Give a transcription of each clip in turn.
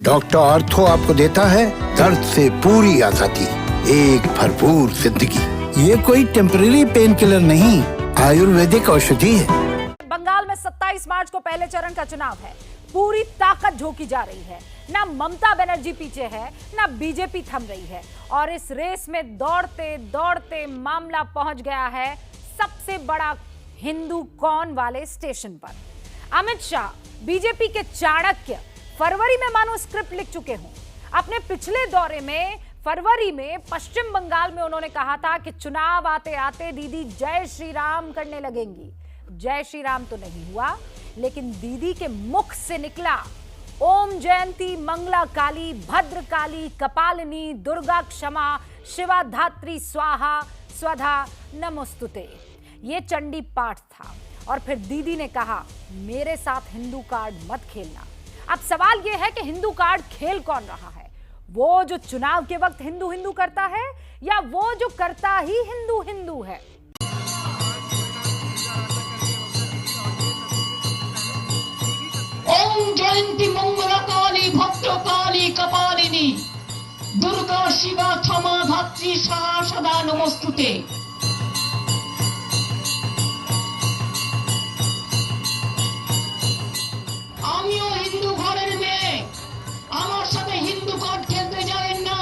Doctor ortho आपको देता है दर्द से पूरी आजादी, एक भरपूर जिंदगी। ये कोई टेम्परेरी पेन किलर नहीं, आयुर्वेदिक औषधि है। बंगाल में 27 मार्च को पहले चरण का चुनाव है। पूरी ताकत झोंकी जा रही है। ना ममता बनर्जी पीछे है, ना बीजेपी थम रही है। और इस रेस में दौड़ते दौड़ते मामला पहुंच गया है सबसे बड़ा हिंदू कौन वाले स्टेशन पर। अमित शाह, बीजेपी के चाणक्य, फरवरी में मानो स्क्रिप्ट लिख चुके हों। अपने पिछले दौरे में फरवरी में पश्चिम बंगाल में उन्होंने कहा था कि चुनाव आते आते दीदी जय श्री राम करने लगेंगी। जय श्री राम तो नहीं हुआ, लेकिन दीदी के मुख से निकला ओम जयंती मंगला काली भद्र काली कपालिनी दुर्गा क्षमा शिवा धात्री स्वाहा स्वधा नमोस्तुते। ये चंडी पाठ था। और फिर दीदी ने कहा मेरे साथ हिंदू कार्ड मत खेलना। अब सवाल यह है कि हिंदू कार्ड खेल कौन रहा है? वो जो चुनाव के वक्त हिंदू हिंदू करता है, या वो जो करता ही हिंदू हिंदू है? ओम जयंती मंगला काली भद्र काली कपालिनी दुर्गा शिवा क्षमा धात्री स्वाहा सदा नमोस्तुते। আমিও হিন্দু ঘরের মেয়ে, আমার সাথে হিন্দু কার্ড খেলতে যাবেন না।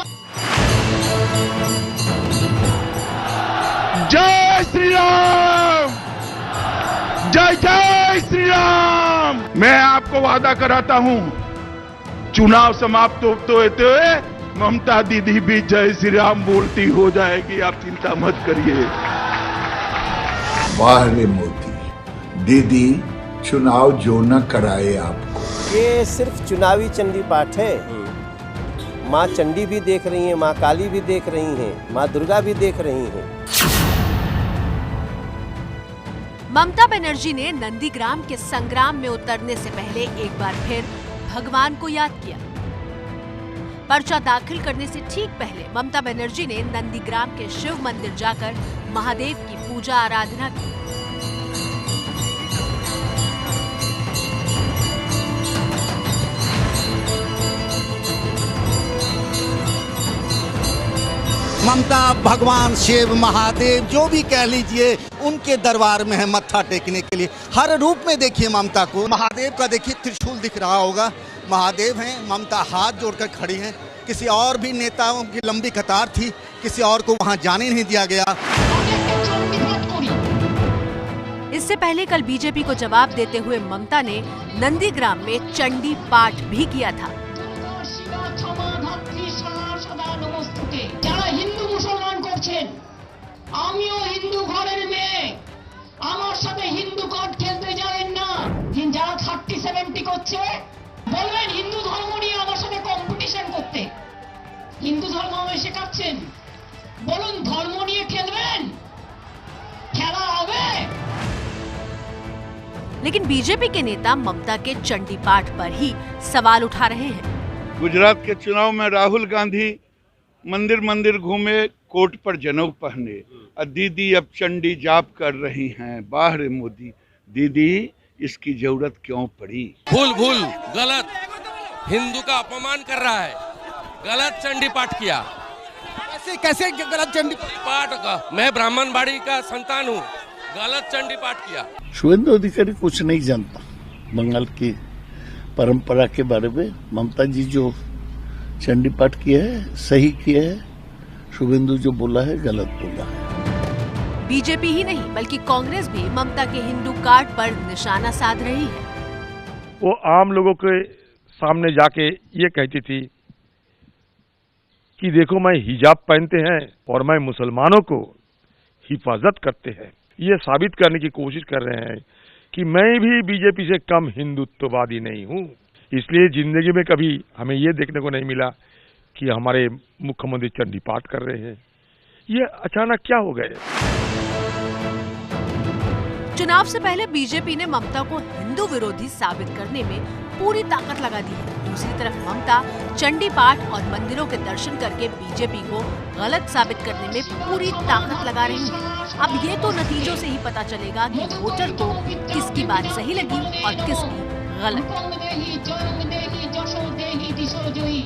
जय श्री राम, जय जय श्री राम। मैं आपको वादा कराता हूं, चुनाव समाप्त होते हुए ममता दीदी भी जय श्री राम बोलती हो जाएगी, आप चिंता मत करिए। वाह रे मोदी, दीदी चुनाव जो न कराए आपको। ये सिर्फ चुनावी चंडी पाठ है। माँ चंडी भी देख रही हैं, माँ काली भी देख रही हैं, माँ दुर्गा भी देख रही हैं। ममता बनर्जी ने नंदीग्राम के संग्राम में उतरने से पहले एक बार फिर भगवान को याद किया। पर्चा दाखिल करने से ठीक पहले ममता बनर्जी ने नंदीग्राम के शिव मंदिर जाकर महादेव की पूजा आराधना की। ममता भगवान शिव महादेव जो भी कह लीजिए उनके दरबार में है मत्था टेकने के लिए। हर रूप में देखिए ममता को। महादेव का देखिए त्रिशूल दिख रहा होगा, महादेव हैं। ममता हाथ जोड़कर खड़ी हैं। किसी और भी नेताओं की लंबी कतार थी, किसी और को वहां जाने नहीं दिया गया। इससे पहले कल बीजेपी को जवाब देते हुए ममता ने नंदीग्राम में चंडी पाठ भी किया था। যারা হিন্দু মুসলমান করছেন, আমিও হিন্দু ঘরের মেয়ে, আমার সাথে হিন্দু কার্ড খেলতে যাবেন না। যারা 30-70 করছে বলবেন হিন্দু ধর্ম নিয়ে আমার সাথে কম্পিটিশন করতে। হিন্দু ধর্ম আমায় শেখাচ্ছেন, বলুন ধর্ম নিয়ে খেলবেন, খেলা হবে। लेकिन बीजेपी के नेता ममता के चंडी पाठ पर ही सवाल उठा रहे हैं। गुजरात के चुनाव में राहुल गांधी मंदिर मंदिर घूमे, कोट पर जनेऊ पहने, और दीदी अब चंडी जाप कर रही हैं। वाह रे मोदी, दीदी इसकी जरूरत क्यों पड़ी? भूल भूल गलत, हिंदू का अपमान कर रहा है, गलत चंडी पाठ किया। कैसे गलत चंडी पाठ का, मैं ब्राह्मण बाड़ी का संतान हूँ, गलत चंडी पाठ किया। शुभेंदु अधिकारी कुछ नहीं जानता बंगाल की परंपरा के बारे में। ममता जी जो चंडी पाठ किया है सही किया है, शुभेंदु जो बोला है गलत बोला है। बीजेपी ही नहीं बल्कि कांग्रेस भी ममता के हिंदू कार्ड पर निशाना साध रही है। वो आम लोगों के सामने जाके ये कहती थी कि देखो मैं हिजाब पहनते हैं और मैं मुसलमानों को हिफाजत करते हैं। ये साबित करने की कोशिश कर रहे हैं कि मैं भी बीजेपी से कम हिंदुत्ववादी नहीं हूँ। इसलिए जिंदगी में कभी हमें ये देखने को नहीं मिला कि हमारे मुख्यमंत्री चंडी पाठ कर रहे हैं। ये अचानक क्या हो गए? चुनाव से पहले बीजेपी ने ममता को हिंदू विरोधी साबित करने में पूरी ताकत लगा दी है। दूसरी तरफ ममता चंडी पाठ और मंदिरों के दर्शन करके बीजेपी को गलत साबित करने में पूरी ताकत लगा रही है। अब ये तो नतीजों से ही पता चलेगा कि वोटर को किसकी बात सही लगी और किसकी गलत। हुकुम देही जन्म देही जशो देही दिशो जोई।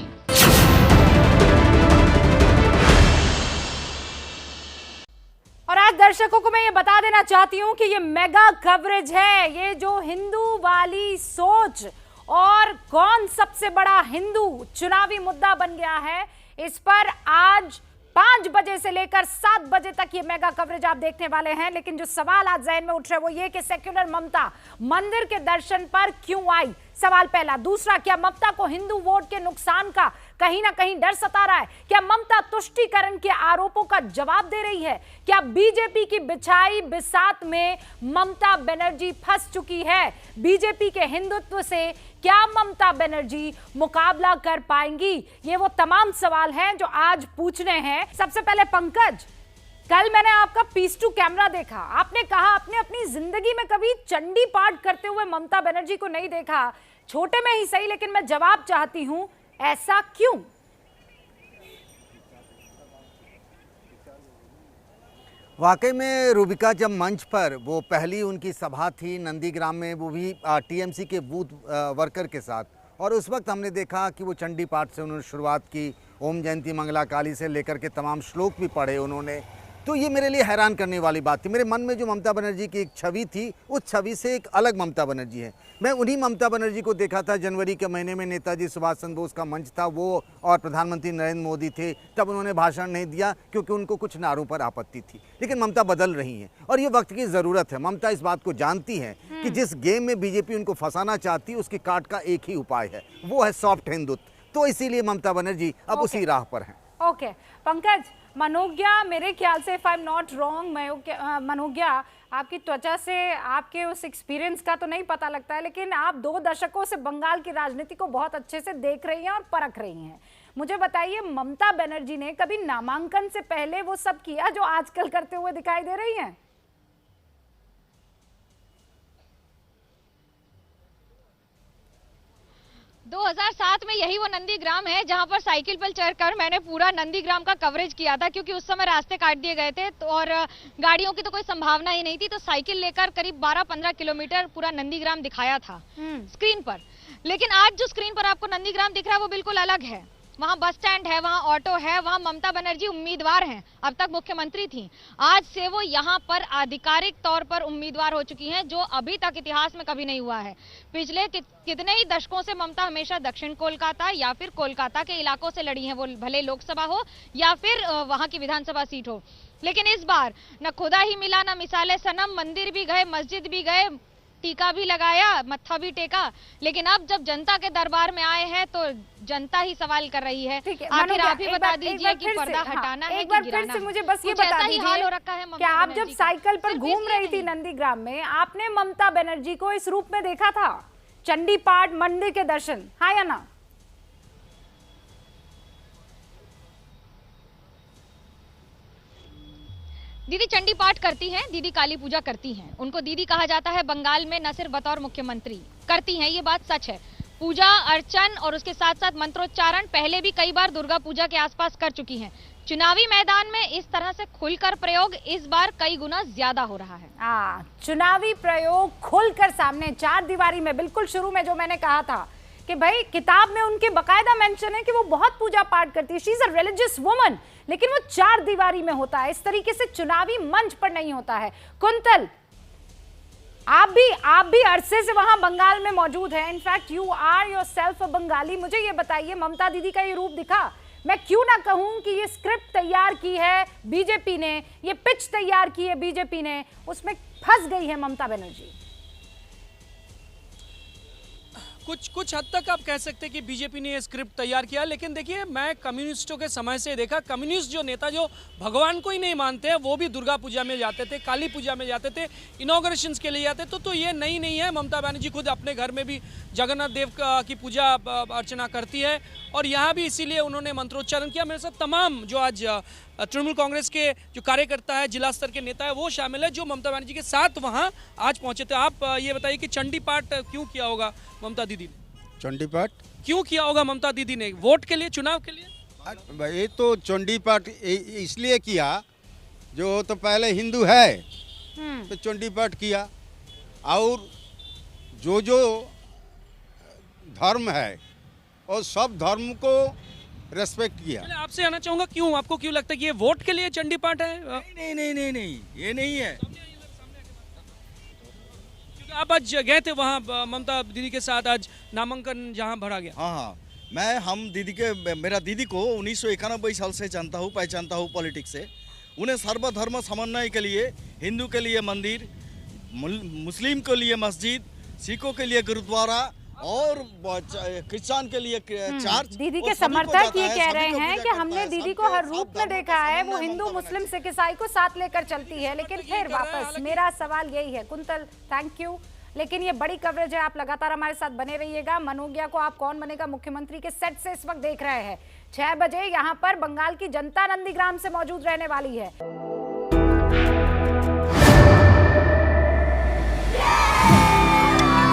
और आज दर्शकों को मैं ये बता देना चाहती हूं कि ये मेगा कवरेज है। ये जो हिंदू वाली सोच और कौन सबसे बड़ा हिंदू चुनावी मुद्दा बन गया है, इस पर आज 5 बजे से लेकर 7 बजे तक ये मेगा कवरेज आप देखने वाले हैं। लेकिन जो सवाल आज ज़हन में उठ रहे वो ये कि सेक्युलर ममता मंदिर के दर्शन पर क्यों आई, सवाल पहला। दूसरा, क्या ममता को हिंदू वोट के नुकसान का कहीं ना कहीं डर सता रहा है? क्या ममता तुष्टीकरण के आरोपों का जवाब दे रही है? क्या बीजेपी की बिछाई बिसात में ममता बनर्जी फंस चुकी है? बीजेपी के हिंदुत्व से क्या ममता बनर्जी मुकाबला कर पाएंगी? ये वो तमाम सवाल हैं जो आज पूछने हैं। सबसे पहले पंकज, कल मैंने आपका पीस टू कैमरा देखा। आपने कहा आपने अपनी जिंदगी में कभी चंडी पाठ करते हुए ममता बनर्जी को नहीं देखा। छोटे में ही सही, लेकिन मैं जवाब चाहती हूं, ऐसा क्यों? वाकई में रूबिका, जब मंच पर वो पहली उनकी सभा थी नंदीग्राम में, वो भी टीएमसी के बूथ वर्कर के साथ, और उस वक्त हमने देखा कि वो चंडी पाठ से उन्होंने शुरुआत की, ओम जयंती मंगला काली से लेकर के तमाम श्लोक भी पढ़े उन्होंने। तो ये मेरे लिए हैरान करने वाली बात थी। मेरे मन में जो ममता बनर्जी की एक छवि थी, उस छवि से एक अलग ममता बनर्जी है। मैं उन्हीं ममता बनर्जी को देखा था जनवरी के महीने में, नेताजी सुभाष चंद्र बोस का मंच था, वो और प्रधानमंत्री नरेंद्र मोदी थे, तब उन्होंने भाषण नहीं दिया क्योंकि उनको कुछ नारों पर आपत्ति थी। लेकिन ममता बदल रही हैं और ये वक्त की ज़रूरत है। ममता इस बात को जानती है कि जिस गेम में बीजेपी उनको फंसाना चाहती है, उसकी काट का एक ही उपाय है, वो है सॉफ्ट हिंदुत्व। तो इसीलिए ममता बनर्जी अब उसी राह पर हैं। ओके पंकज, मनोज्ञा, मेरे ख्याल से if I am not wrong, Manogya, आपकी त्वचा से आपके उस एक्सपीरियंस का तो नहीं पता लगता है, लेकिन आप 2 दशकों से बंगाल की राजनीति को बहुत अच्छे से देख रही हैं और परख रही हैं। मुझे बताइए, ममता बनर्जी ने कभी नामांकन से पहले वो सब किया जो आजकल करते हुए दिखाई दे रही हैं? दो 2007 में यही वो नंदीग्राम है जहां पर साइकिल पर चढ़कर मैंने पूरा नंदीग्राम का कवरेज किया था, क्योंकि उस समय रास्ते काट दिए गए थे तो और गाड़ियों की तो कोई संभावना ही नहीं थी। तो साइकिल लेकर करीब 12-15 किलोमीटर पूरा नंदीग्राम दिखाया था स्क्रीन पर। लेकिन आज जो स्क्रीन पर आपको नंदीग्राम दिख रहा है वो बिल्कुल अलग है। वहां बस स्टैंड है, वहां ऑटो है, वहां ममता बनर्जी उम्मीदवार हैं, अब तक मुख्यमंत्री थी। आज से वो यहां पर आधिकारिक तौर पर उम्मीदवार हो चुकी हैं, जो अभी तक इतिहास में कभी नहीं हुआ है। पिछले कितने ही दशकों से ममता हमेशा दक्षिण कोलकाता या फिर कोलकाता के इलाकों से लड़ी हैं, वो भले लोकसभा हो या फिर वहां की विधानसभा सीट हो। लेकिन इस बार न खुदा ही मिला, न मिसाले सनम, मंदिर भी गए, मस्जिद भी गए, टीका भी लगाया, मत्था भी टेका। लेकिन अब जब जनता के दरबार में आए हैं तो जनता ही सवाल कर रही है। आखिर आप ही बता दीजिए कि पर्दा हटाना है कि गिराना है? मुझे बस ये बता दीजिए, क्या आप जब साइकिल पर घूम रही थी नंदीग्राम में, आपने ममता बनर्जी को इस रूप में देखा था? चंडी पाठ, मंदिर के दर्शन, हाँ या ना? दीदी चंडी पाठ करती हैं, दीदी काली पूजा करती हैं। उनको दीदी कहा जाता है बंगाल में, न सिर्फ बतौर मुख्यमंत्री करती हैं, ये बात सच है। पूजा अर्चन और उसके साथ साथ मंत्रोच्चारण पहले भी कई बार दुर्गा पूजा के आसपास कर चुकी हैं। चुनावी मैदान में इस तरह से खुलकर प्रयोग इस बार कई गुना ज्यादा हो रहा है। चुनावी प्रयोग खुलकर सामने, 4 दीवारी में। बिल्कुल शुरू में जो मैंने कहा था कि भाई किताब में उनके बकायदा मेंशन है कि वो बहुत पूजा पाठ करती है, she is a religious woman, लेकिन वो 4 दीवारी में होता है, इस तरीके से चुनावी मंच पर नहीं होता है। कुंतल, आप भी अरसे से वहां बंगाल में मौजूद हैं, in fact you are yourself a Bengali. मुझे ये बताइए, ममता दीदी का ये रूप दिखा? मैं क्यों ना कहूं कि ये स्क्रिप्ट तैयार की है बीजेपी ने, ये पिच तैयार की है बीजेपी ने, उसमें फंस गई है ममता बनर्जी। कुछ हद तक आप कह सकते हैं कि बीजेपी ने ये स्क्रिप्ट तैयार किया। लेकिन देखिए, मैं कम्युनिस्टों के समय से देखा, कम्युनिस्ट जो नेता जो भगवान को ही नहीं मानते हैं, वो भी दुर्गा पूजा में जाते थे, काली पूजा में जाते थे, इनॉग्रेशंस के लिए जाते। तो ये नहीं है। ममता बनर्जी खुद अपने घर में भी जगन्नाथ देव की पूजा अर्चना करती है और यहाँ भी इसीलिए उन्होंने मंत्रोच्चारण किया। मेरे साथ तमाम जो आज तृणमूल कांग्रेस के जो कार्यकर्ता है, जिला स्तर के नेता है, वो शामिल है जो ममता बनर्जी के साथ वहाँ आज पहुँचे थे। आप ये बताइए कि चंडी पाठ क्यों किया होगा ममता दीदी ने? चंडी पाठ क्यों किया होगा ममता दीदी ने? वोट के लिए, चुनाव के लिए? ये तो चंडी पाठ इसलिए किया, जो तो पहले हिंदू है तो चंडी पाठ किया, और जो धर्म है और सब धर्म को रेस्पेक्ट किया। चलिए, आपसे आना चाहूंगा क्यों, आपको क्यों लगता है कि ये वोट के लिए चंडी पाठ है? नहीं, ये नहीं है। क्योंकि आप आज गए थे वहाँ ममता दीदी के साथ, आज नामांकन जहाँ भरा गया। हाँ, मेरा दीदी को 1991 साल से जानता हूँ, पहचानता हूँ पॉलिटिक्स से। उन्हें सर्वधर्म समन्वय के लिए हिंदू के लिए मंदिर, मुस्लिम के लिए मस्जिद, सिखों के लिए गुरुद्वारा और क्रिश्चियन के लिए चर्च। दीदी के समर्थक ये कह रहे हैं कि हमने दीदी को हर रूप में देखा है, वो हिंदू मुस्लिम सिख ईसाई को साथ लेकर चलती है। लेकिन फिर वापस मेरा सवाल यही है, कुंतल थैंक यू, लेकिन ये बड़ी कवरेज है, आप लगातार हमारे साथ बने रहिएगा। मनोज्ञा को आप कौन बनेगा मुख्यमंत्री के सेट से इस वक्त देख रहे हैं। 6 बजे यहाँ पर बंगाल की जनता नंदीग्राम से मौजूद रहने वाली है।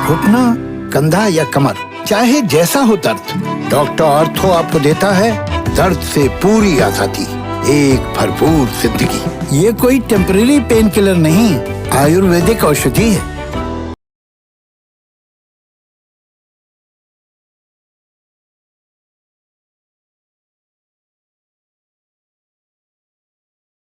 घुटना, कंधा या कमर, चाहे जैसा हो दर्द, डॉक्टर ऑर्थो आपको देता है दर्द से पूरी आजादी, एक भरपूर जिंदगी। ये कोई टेम्परेरी पेन किलर नहीं, आयुर्वेदिक औषधि है।